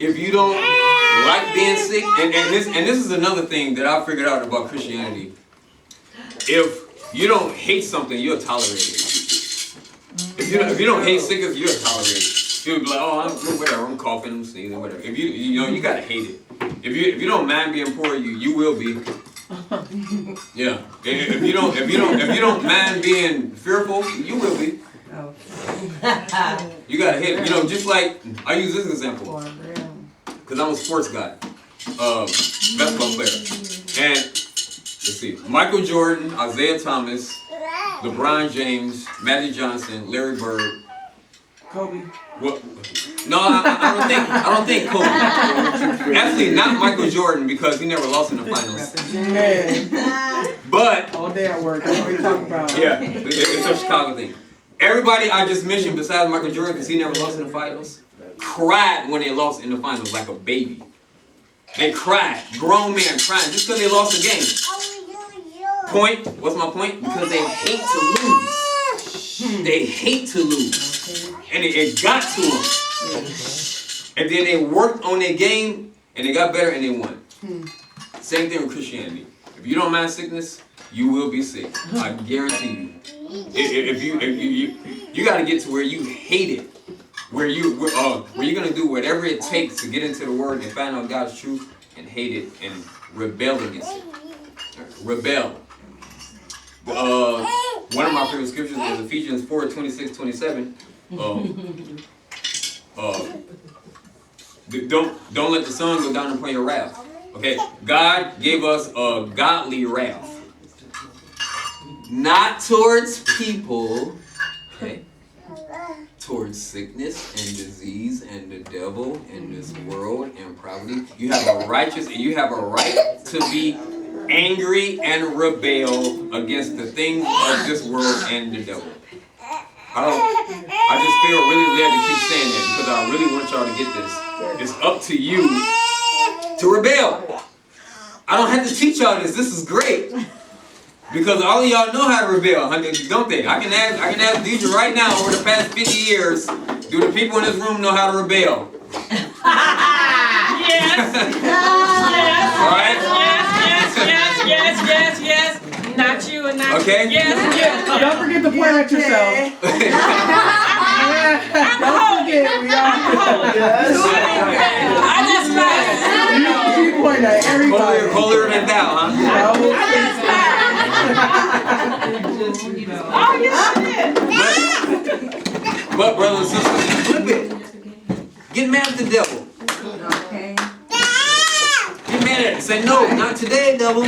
if you don't like being sick, and this is another thing that I figured out about Christianity. If you don't hate something, you'll tolerate it. If you don't hate sickness, you'll tolerate it. You'll be like, oh, whatever, I'm coughing, I'm sneezing, whatever. If you gotta hate it. If you don't mind being poor, you will be. Yeah. If you don't mind being fearful, you will be. You gotta hate it. Just like I use this example, because I'm a sports guy, basketball player, and let's see, Michael Jordan, Isaiah Thomas, LeBron James, Magic Johnson, Larry Bird, Kobe. What? No, I don't think Kobe. Actually, not Michael Jordan because he never lost in the finals. But all day at work. That's what we're talking about. Yeah, it's a Chicago thing. Everybody I just mentioned besides Michael Jordan, because he never lost in the finals, cried when they lost in the finals like a baby. They cried. Grown men crying just because they lost the game. Point? What's my point? Because they hate to lose. They hate to lose. And it got to them. And then they worked on their game and they got better and they won. Same thing with Christianity. If you don't mind sickness, you will be sick. I guarantee you. If you got to get to where you hate it, where you're gonna do whatever it takes to get into the Word and find out God's truth and hate it and rebel against it. Rebel. One of my favorite scriptures is Ephesians 4:26-27. Don't let the sun go down upon your wrath. Okay, God gave us a godly wrath. Not towards people, okay, towards sickness and disease and the devil and this world and poverty. You have a right to be angry and rebel against the things of this world and the devil. I just feel really led to keep saying that because I really want y'all to get this. It's up to you to rebel. I don't have to teach y'all this. This is great. Because all of y'all know how to rebel, don't they? I can ask Deidre right now, over the past 50 years, do the people in this room know how to rebel? Yes. All right? Yes. Not you and not okay. you. Yes. Don't forget to point at yourself. Don't forget, we are. I just laughed. You point at everybody. Holier than thou, huh? Oh, yes, But brothers and sisters, flip it. Get mad at the devil. Okay. Get mad at him. Say, no, not today, devil.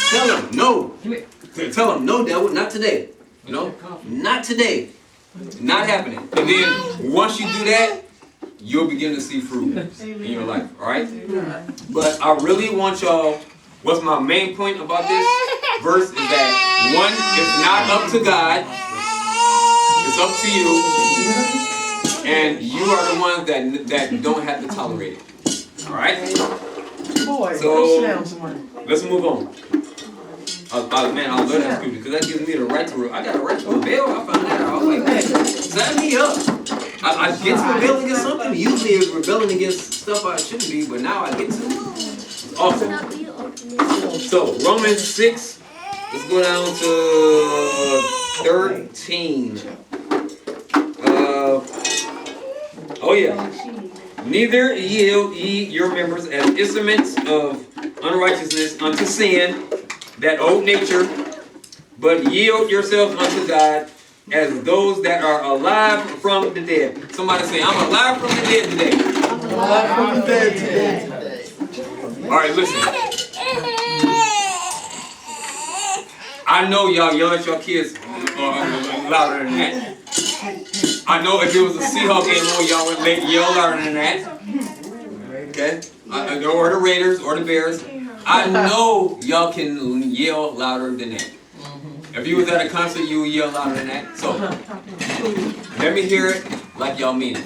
Tell him, no. Tell him, no, devil, not today. Not today. Not happening. And then once you do that, you'll begin to see fruit in your life. All right? But I really want y'all, what's my main point about this verse is that, one, it's not up to God. It's up to you. And you are the ones that don't have to tolerate it. All right? So, let's move on. Man, I love that scripture because that gives me the right to rebel. I got a right to rebel. I found that out. I was like, man, sign me up. I get to rebel against something. Usually it's rebelling against stuff I shouldn't be, but now I get to. It's awesome. So, Romans 6, let's go down to 13. Oh yeah. Neither yield ye your members as instruments of unrighteousness unto sin, that old nature, but yield yourselves unto God as those that are alive from the dead. Somebody say, I'm alive from the dead today. I'm alive from the dead today. All right, listen. I know y'all yell at your kids louder than that. I know if it was a Seahawks game on, y'all would yell louder than that. Okay? Or the Raiders or the Bears. I know y'all can yell louder than that. If you was at a concert, you would yell louder than that. So, let me hear it like y'all mean it.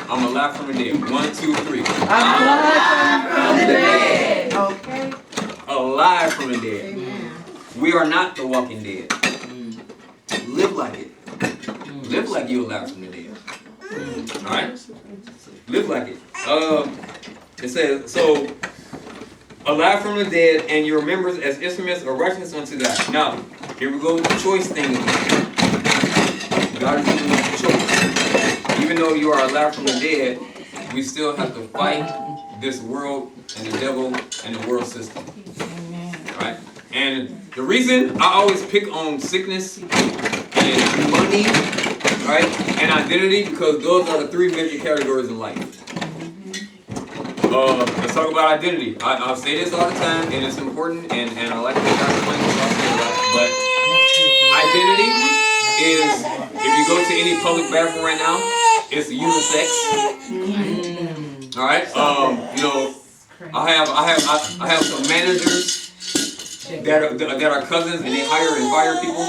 I'm alive from the dead. 1, 2, 3. I'm alive from the dead. Okay. Alive from the dead. We are not the walking dead. Live like it. Live like you're alive from the dead. Alright? Live like it. It says, so, alive from the dead, and your members as instruments of righteousness unto God. Now, here we go with the choice thing again. God is giving us a choice. Even though you are alive from the dead, we still have to fight this world and the devil and the world system. Right? And the reason I always pick on sickness and money, right, and identity, because those are the three major categories in life. Let's talk about identity. I'll say this all the time, and it's important, and I like to explain this, I'll say that. But identity is, if you go to any public bathroom right now, it's unisex. All right. You know, I have some managers that are cousins, and they hire and fire people.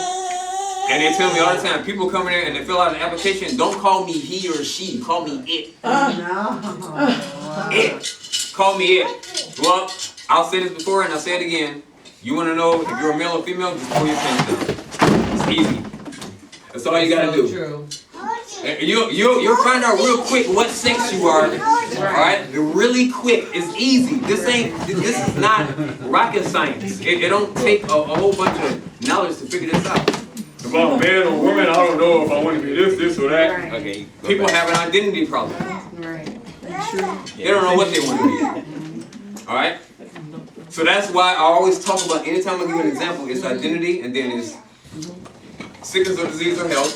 And they tell me all the time, people come in there and they fill out an application, don't call me he or she, call me it. It. Call me it. Well, I'll say this before and I'll say it again. You want to know if you're a male or female, just pull your pants down. It's easy. That's all you gotta do. True. You'll find out real quick what sex you are. Alright? Really quick. It's easy. This is not rocket science. It don't take a whole bunch of knowledge to figure this out. If I'm a man or woman, I don't know if I want to be this or that. Right. Okay. People have an identity problem. Right. They don't know what they want to be. Alright? So that's why I always talk about, anytime I give an example, it's identity and then it's sickness or disease or health.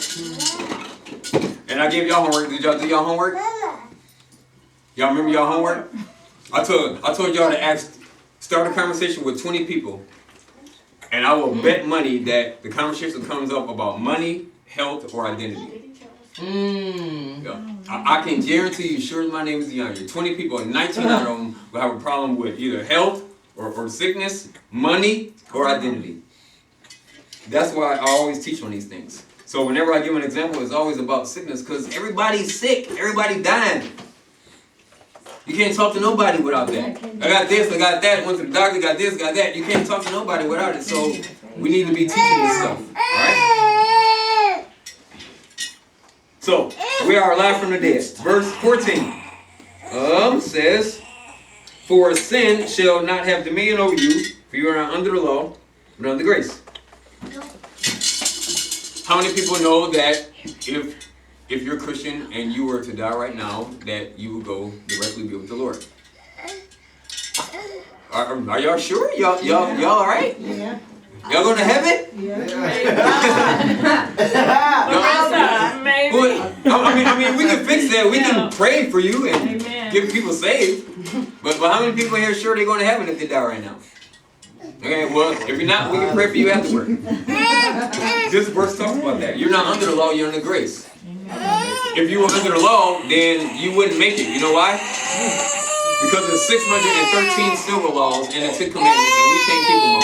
And I gave y'all homework. Did y'all do y'all homework? Y'all remember y'all homework? I told y'all to start a conversation with 20 people. And I will bet money that the conversation comes up about money, health, or identity. Yeah. I can guarantee you, sure as my name is DeAndre, 20 people, and 19 out of them will have a problem with either health or sickness, money, or identity. That's why I always teach on these things. So whenever I give an example, it's always about sickness, because everybody's sick, everybody dying. You can't talk to nobody without that. I got this, I got that, went to the doctor, got this, got that. You can't talk to nobody without it, so we need to be teaching this stuff. Alright? So, we are alive from the dead. Verse 14 says, for sin shall not have dominion over you, for you are not under the law, but under grace. How many people know that if you're a Christian and you were to die right now, that you would go directly be with the Lord? Are y'all sure? Y'all all right? Yeah. Y'all going to heaven? Maybe. Well, I mean, we can fix that. We can pray for you and get people saved. But how many people here are sure they're going to heaven if they die right now? Okay, well, if you're not, we can pray for you afterward. This verse talks about that. You're not under the law, you're under grace. If you were under the law, then you wouldn't make it. You know why? Because there's 613 civil laws and the 10 commandments, and we can't keep them all.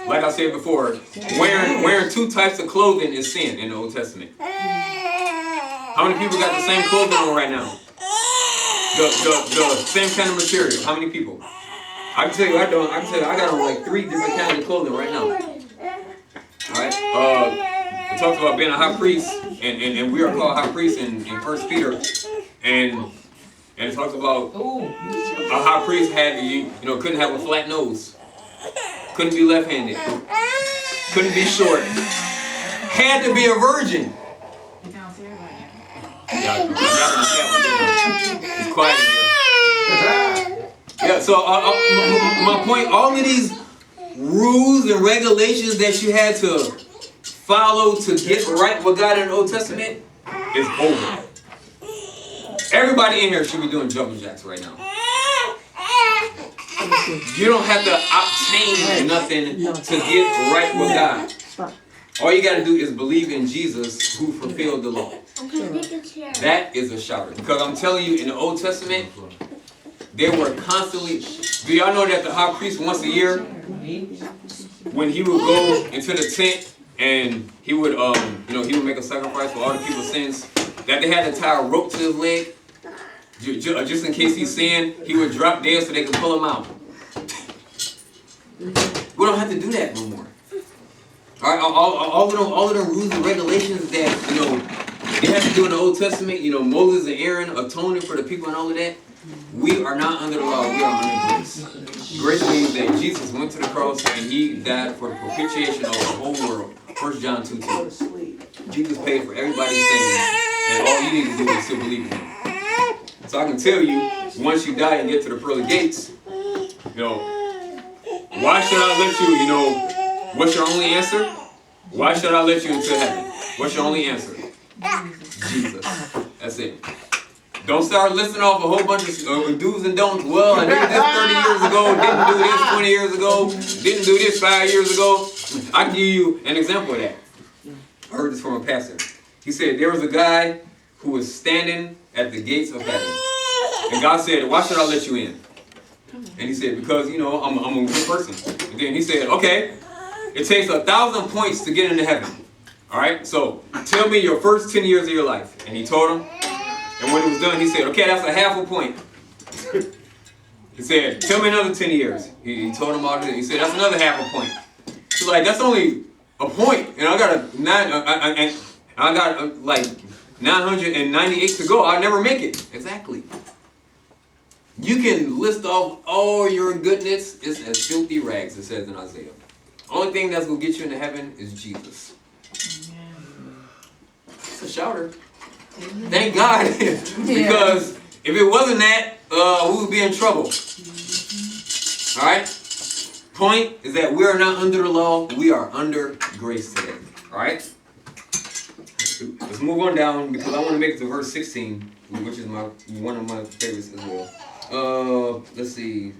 Like I said before, wearing two types of clothing is sin in the Old Testament. How many people got the same clothing on right now? The same kind of material. How many people? I can tell you, I got on like 3 different kinds of clothing right now. Alright? It talks about being a high priest, and we are called high priests in 1 Peter. And it talks about a high priest couldn't have a flat nose. Couldn't be left-handed. Couldn't be short. Had to be a virgin. It's quiet in here. Yeah, so my point, all of these rules and regulations that you had to follow to get right with God in the Old Testament is over. Everybody in here should be doing jumping jacks right now. You don't have to obtain nothing to get right with God. All you got to do is believe in Jesus who fulfilled the law. That is a shouter. Because I'm telling you, in the Old Testament, they were constantly... Do y'all know that the high priest once a year, when he would go into the tent and he would make a sacrifice for all the people's sins, that they had to tie a rope to his leg, just in case he sinned, he would drop dead so they could pull him out. We don't have to do that no more. All right, all of the rules and regulations that they had to do in the Old Testament, Moses and Aaron atoning for the people and all of that. We are not under the law, we are under grace. Grace means that Jesus went to the cross and he died for the propitiation of the whole world. 1 John 2:2. Jesus paid for everybody's sins, and all you need to do is to believe in him. So I can tell you, once you die and get to the pearly gates, why should I let you, what's your only answer? Why should I let you into heaven? What's your only answer? Jesus. That's it. Don't start listing off a whole bunch of do's and don'ts. Well, I did this 30 years ago, didn't do this 20 years ago, didn't do this 5 years ago. I can give you an example of that. I heard this from a pastor. He said there was a guy who was standing at the gates of heaven. And God said, why should I let you in? And he said, because, I'm a good person. And then he said, okay, it takes 1,000 points to get into heaven. All right, so tell me your first 10 years of your life. And he told him. And when it was done, he said, okay, that's a half a point. He said, tell me another 10 years. He told him all this. He said, that's another half a point. He's like, that's only a point. And I got like 998 to go. I'll never make it. Exactly. You can list off all your goodness. It's as filthy rags, it says in Isaiah. Only thing that's going to get you into heaven is Jesus. It's a shouter. Thank God. Because if it wasn't that, we would be in trouble. Alright? Point is that we are not under the law. We are under grace today. Alright? Let's move on down because I want to make it to verse 16, which is one of my favorites as well. Let's see.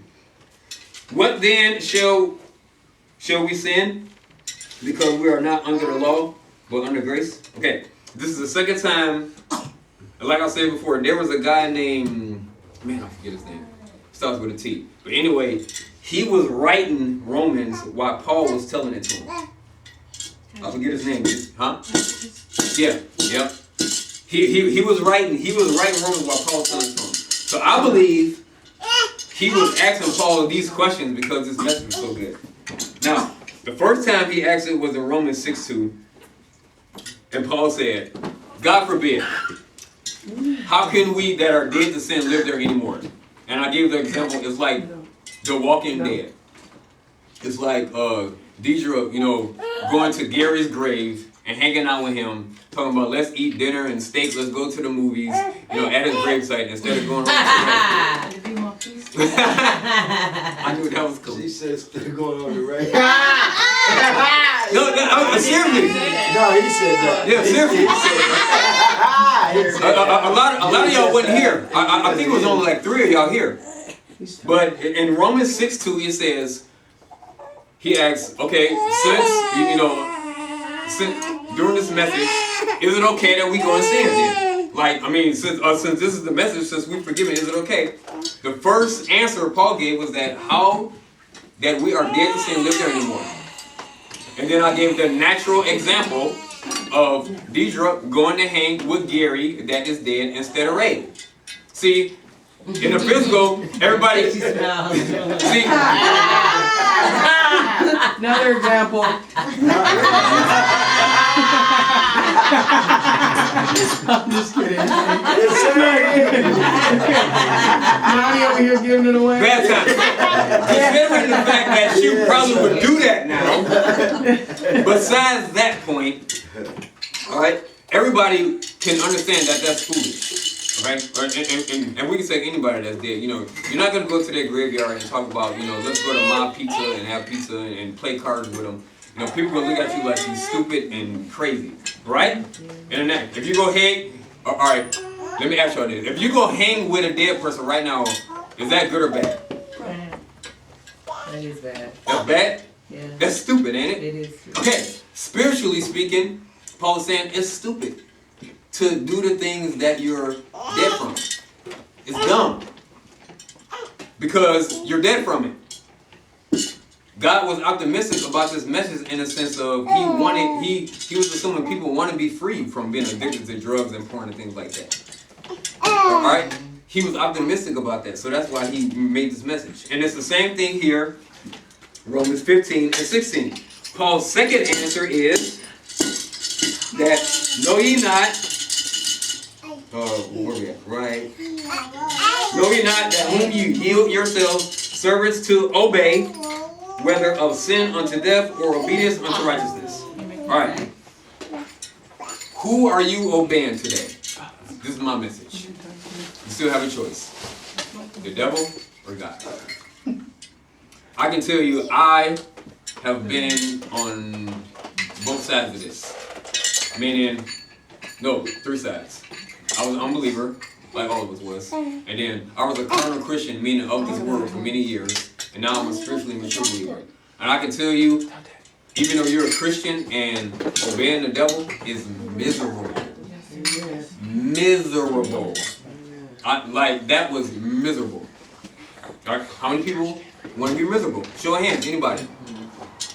What then shall we sin? Because we are not under the law, but under grace. Okay. This is the second time, like I said before, there was a guy named, I forget his name. Starts with a T. But anyway, he was writing Romans while Paul was telling it to him. I forget his name. Huh? Yeah. He was writing Romans while Paul was telling it to him. So I believe he was asking Paul these questions because this message was so good. Now, the first time he asked it was in Romans 6:2. And Paul said, God forbid, how can we that are dead to sin live there anymore? And I gave the example, it's like The Walking Dead. It's like Deidre, going to Gary's grave and hanging out with him, talking about let's eat dinner and steak, let's go to the movies, at his gravesite instead of going home to I knew that was cool. She said still going on the right. No, seriously. No, he said that. Yeah, seriously. A lot of y'all wasn't here. I think it was only like 3 of y'all here. But in Romans 6:2 it says, he asks, okay, since during this message, is it okay that we go and sin then? Since this is the message, since we're forgiven, is it okay? The first answer Paul gave was that we are dead to sin, live there anymore. And then I gave the natural example of Deidre going to hang with Gary that is dead instead of Ray. See, in the physical, everybody. See. Another example. I'm just kidding. Mommy over here giving it away. Bad time. Considering the fact that she probably would do that now. Besides that point, all right, everybody can understand that that's foolish. Right? And we can say anybody that's dead, you're not going to go to their graveyard and talk about, let's go to Mob Pizza and have pizza and play cards with them. People going to look at you like you're stupid and crazy. Right? And then if you go hang, all right, let me ask y'all this. If you go hang with a dead person right now, is that good or bad? That is bad. That's bad? Yeah. That's stupid, ain't it? It is. Okay, spiritually speaking, Paul is saying it's stupid to do the things that you're dead from. It's dumb. Because you're dead from it. God was optimistic about this message in the sense of he was assuming people want to be free from being addicted to drugs and porn and things like that. Alright? He was optimistic about that. So that's why he made this message. And it's the same thing here, Romans 15 and 16. Paul's second answer is that know ye not where we at? Right. Know ye not that whom you yield yourselves servants to obey, whether of sin unto death or obedience unto righteousness? All right. Who are you obeying today? This is my message. You still have a choice. The devil or God. I can tell you I have been on both sides of this. Meaning, no, 3 sides. I was an unbeliever, like all of us was. And then I was a carnal Christian, meaning of this world for many years. And now I'm a spiritually mature believer. And I can tell you, even though you're a Christian and obeying the devil is miserable. Miserable. That was miserable. All right, how many people want to be miserable? Show of hands, anybody.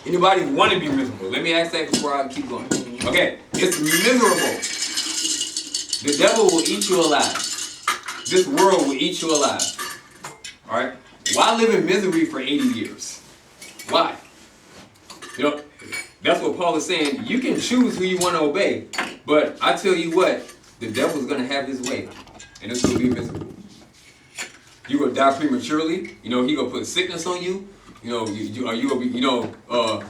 Anybody want to be miserable? Let me ask that before I keep going. Okay, it's miserable. The devil will eat you alive. This world will eat you alive. All right? Why live in misery for 80 years? Why? You know, that's what Paul is saying. You can choose who you want to obey. But I tell you what, the devil's going to have his way. And it's going to be miserable. You're going to die prematurely. You know, he's going to put sickness on you. You know,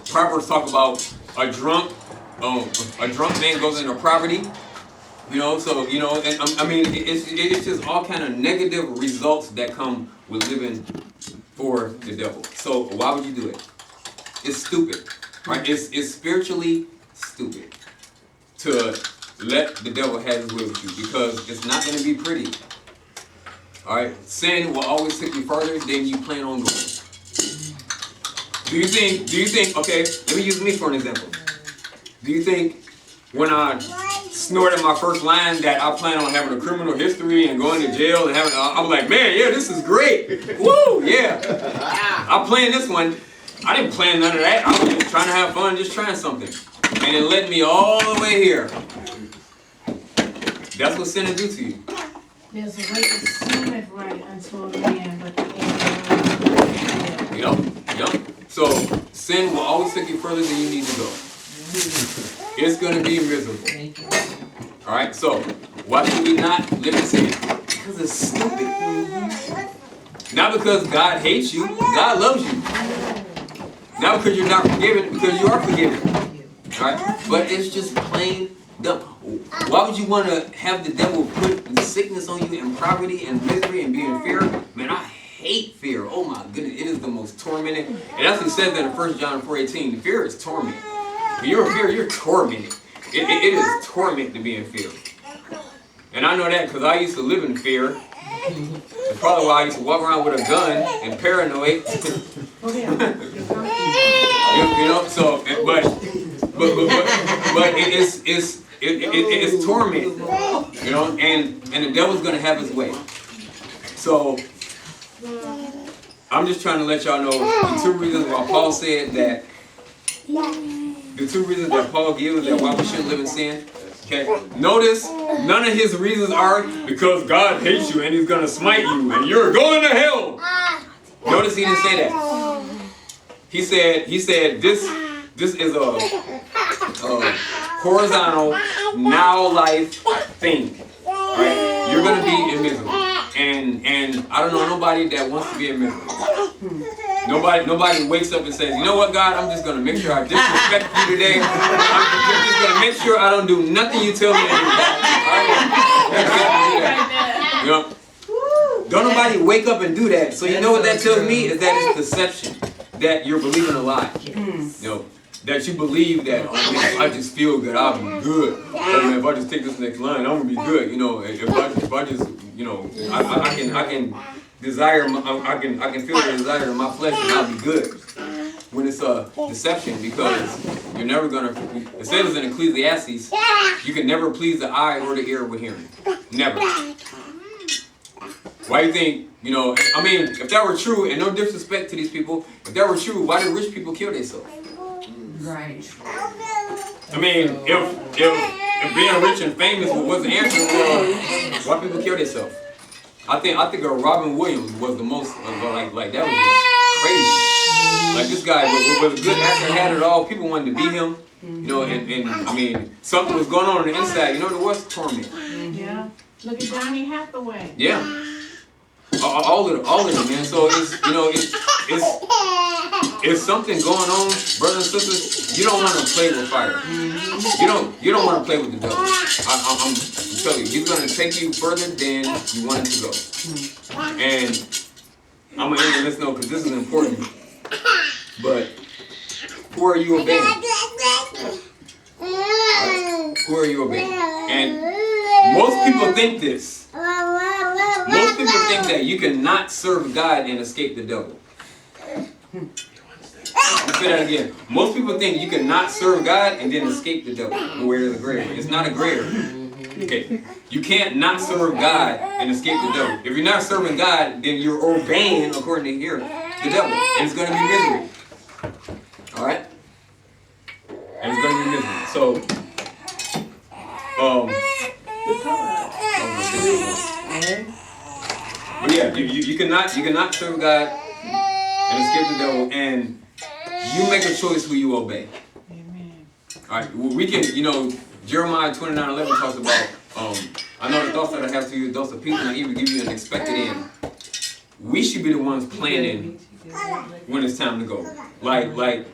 Proverbs talk about a drunk man goes into poverty. You know, so, you know, and I mean, it's just all kind of negative results that come with living for the devil. So why would you do it? It's stupid, right? It's spiritually stupid to let the devil have his way with you because it's not going to be pretty. All right, sin will always take you further than you plan on going. Do you think, okay, let me use me for an example. Do you think when I snorted my first line that I plan on having a criminal history and going to jail and I'm like, man, yeah, this is great. Woo, yeah. I planned this one. I didn't plan none of that. I was just trying to have fun, just trying something. And it led me all the way here. That's what sin will do to you. There's a way that seemeth right unto a man, but the end. Yep. So sin will always take you further than you need to go. It's going to be miserable. All right. So why should we not live in sin? Because it's stupid. Not because God hates you. God loves you. Not because you're not forgiven. Because you are forgiven. All right. But it's just plain dumb. Why would you want to have the devil put sickness on you and poverty and misery and be in fear? Man, I hate fear. Oh my goodness, it is the most tormenting. It actually says that in 1 John 4:18. Fear is torment. When you're in fear, you're tormented. It is torment to be in fear. And I know that because I used to live in fear. It's probably why I used to walk around with a gun and paranoid. you know, so but it's torment. You know, and the devil's gonna have his way. So I'm just trying to let y'all know the 2 reasons why Paul said that. The 2 reasons that Paul gives that why we shouldn't live in sin. Okay. Notice none of his reasons are because God hates you and he's gonna smite you and you're going to hell. Notice he didn't say that. He said this is a horizontal now life thing. Right? You're gonna be in misery. And I don't know nobody that wants to be in misery. Nobody wakes up and says, you know what, God, I'm just going to make sure I disrespect you today. I'm just going to make sure I don't do nothing you tell me to do. All right? You know? Don't nobody wake up and do that. So you know what that tells me is that it's deception. That you're believing a lie. You know, that you believe that, oh man, if I just feel good, I'll be good. Oh man, if I just take this next line, I'm going to be good. You know, if I just, you know, I can desire, I can feel the desire in my flesh and I'll be good. When it's a deception, because you're never gonna. It says in Ecclesiastes, you can never please the eye or the ear with hearing. Never. Why do you think? You know, I mean, if that were true, and no disrespect to these people, if that were true, why do rich people kill themselves? Right. I mean, if being rich and famous was the answer, why people kill themselves? I think Robin Williams was the most like that was just crazy. Like this guy was a good actor, had it all. People wanted to be him, you know. And I mean, something was going on the inside. You know what it was? Torment. Yeah. Look at Donnie Hathaway. Yeah. All of them, man. So it's something going on, brothers and sisters. You don't want to play with fire. You don't want to play with the devil. I'm telling you, he's going to take you further than you want him to go. And I'm going to end this note because this is important. But who are you obeying? Right. Who are you obeying? And most people think this. Most people think that you cannot serve God and escape the devil. I'll say that again. Most people think you cannot serve God and then escape the devil. Where is the gray area? It's not a gray area. Okay. You can't not serve God and escape the devil. If you're not serving God, then you're obeying, according to here, the devil. And it's going to be misery. Alright? And it's going to be misery. So, but yeah, you cannot serve God and escape the devil, and you make a choice who you obey. Amen. Alright, we can, Jeremiah 29:11 talks about, I know the thoughts that I have to you, thoughts of peace, and I even give you an expected end. We should be the ones planning when it's time to go. Like we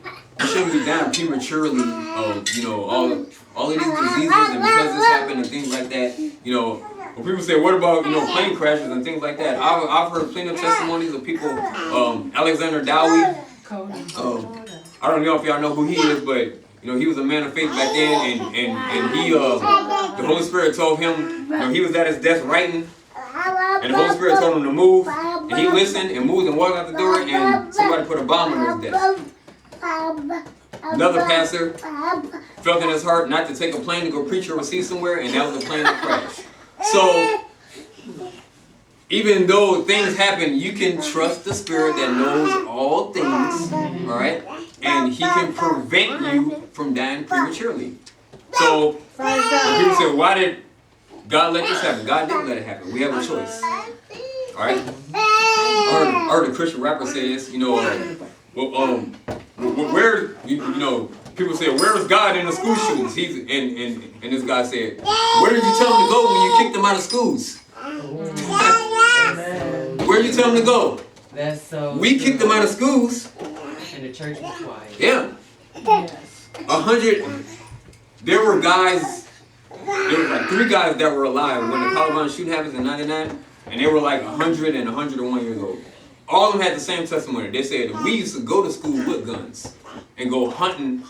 shouldn't be dying prematurely of, all of these diseases, and because this happened and things like that, when people say, what about, plane crashes and things like that? I've heard plenty of testimonies of people, Alexander Dowie, I don't know if y'all know who he is, but, he was a man of faith back then, and he, the Holy Spirit told him, he was at his desk writing, and the Holy Spirit told him to move, and he listened and moved and walked out the door, and somebody put a bomb on his desk. Another pastor felt in his heart not to take a plane to go preach overseas somewhere, and that was a plane that crashed. So, even though things happen, you can trust the Spirit that knows all things, all right? And He can prevent you from dying prematurely. So, when people say, why did God let this happen? God didn't let it happen. We have a choice. All right? I heard a Christian rapper say this, where, people say, where is God in the school shootings? And this guy said, where did you tell him to go when you kicked him out of schools? Where did you tell him to go? That's so we kicked him out of schools. And the church was quiet. Yeah. Yes. 100. There were like 3 guys that were alive when the Columbine shooting happened in '99, and they were like 100 and 101 years old. All of them had the same testimony. They said, we used to go to school with guns and go hunting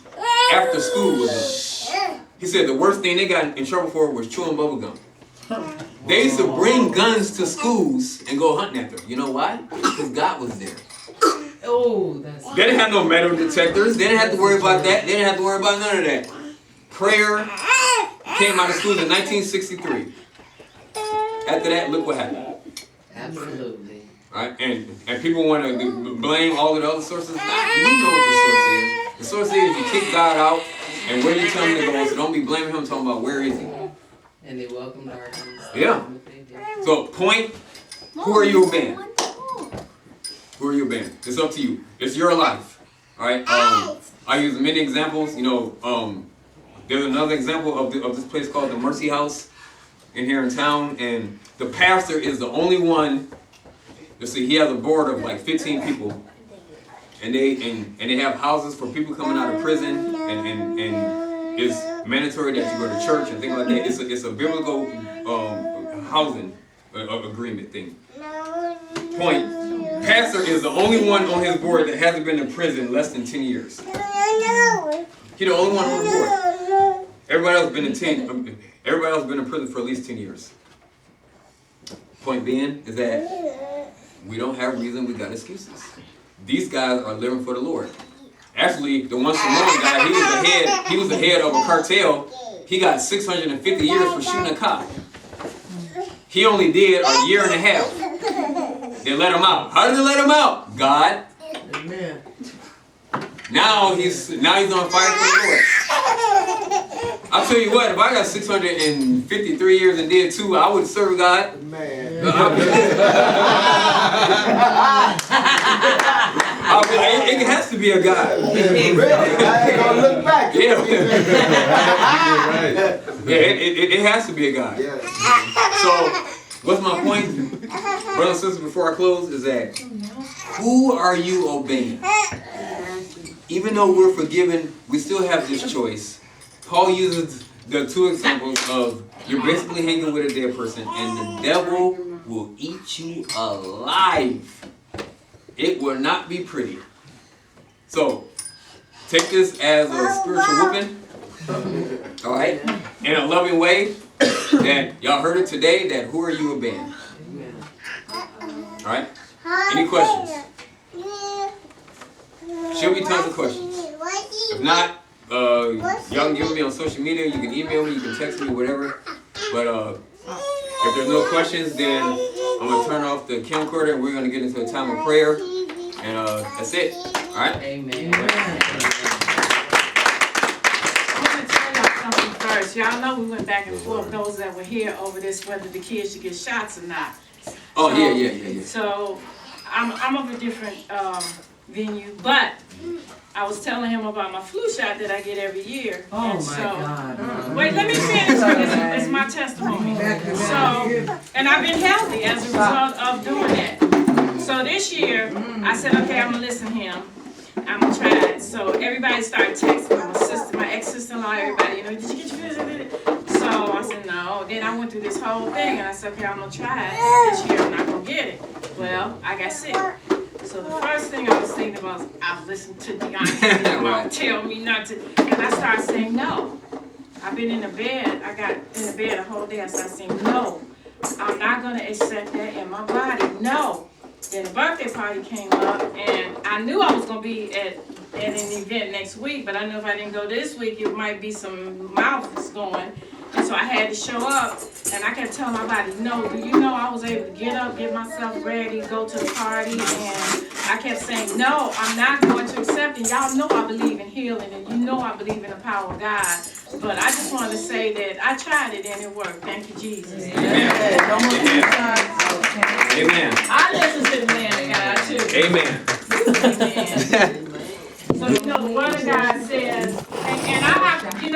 after school with guns. He said the worst thing they got in trouble for was chewing bubble gum. They used to bring guns to schools and go hunting after them. You know why? Because God was there. Oh, that's... They didn't have no metal detectors. They didn't have to worry about that. They didn't have to worry about none of that. Prayer came out of schools in 1963. After that, look what happened. Absolutely. Right? And people want to blame all of the other sources. We know what the source is. The source is you kick God out, and where you tell him to go, so don't be blaming him, talking about where is he. And they welcome darkness. Yeah. So, point, who are you obeying? Who are you obeying? It's up to you. It's your life. Alright? I use many examples. There's another example of this place called the Mercy House in here in town, and the pastor is the only one. You see, he has a board of like 15 people, and they have houses for people coming out of prison, and it's mandatory that you go to church and things like that. It's a biblical housing agreement thing. Point. Pastor is the only one on his board that hasn't been in prison less than 10 years. He's the only one on the board. Everybody else been in prison for at least 10 years. Point being is that we don't have reason, we got excuses. These guys are living for the Lord. Actually, the one Simone guy, he was the head of a cartel. He got 650 years for shooting a cop. He only did a year and a half. They let him out. How did they let him out? God. Amen. Now he's on fire for the Lord. I'll tell you what, if I got 653 years and did 2, I would serve God. Man. It has to be a God. Really? I ain't gonna look back. Yeah. Yeah, it has to be a God. Yeah. So, what's my point, brothers and sisters, before I close, is that who are you obeying? Even though we're forgiven, we still have this choice. Paul uses the two examples of you're basically hanging with a dead person and the devil will eat you alive. It will not be pretty. So, take this as a spiritual whooping, all right? In a loving way, that y'all heard it today, that who are you obeying? All right? Any questions? Should be tons of questions. If not, y'all can give me on social media, you can email me, you can text me, whatever. But if there's no questions, then I'm going to turn off the camcorder and we're going to get into a time of prayer. And that's it. All right? Amen. First, y'all know we went back and forth, those that were here, over this, whether the kids should get shots or not. Oh, yeah. So, I'm of a different venue, but I was telling him about my flu shot that I get every year. Oh and my so, God. Wait, let me finish. It's my testimony. So, and I've been healthy as a result of doing that. So this year, I said, okay, I'm gonna listen to him. I'm gonna try it. So everybody started texting my sister, my ex-sister-in-law, everybody, did you get your flu? So I said, no. Then I went through this whole thing and I said, okay, I'm gonna try it. This year I'm not gonna get it. Well, I got sick. So the first thing I was thinking about was, I've listened to DeAndre Ivory tell me not to, and I started saying no. I've been in the bed, I got in the bed the whole day, I started saying no. I'm not gonna accept that in my body, no. Then the birthday party came up, and I knew I was gonna be at an event next week, but I knew if I didn't go this week, it might be some mouths going. And so I had to show up, and I kept telling my body, no, do you know I was able to get up, get myself ready, go to the party, and I kept saying, no, I'm not going to accept it. Y'all know I believe in healing, and you know I believe in the power of God. But I just wanted to say that I tried it, and it worked. Thank you, Jesus. Amen. I listen to the man of God, too. Amen. Amen. So, the Word of God says, and I have to,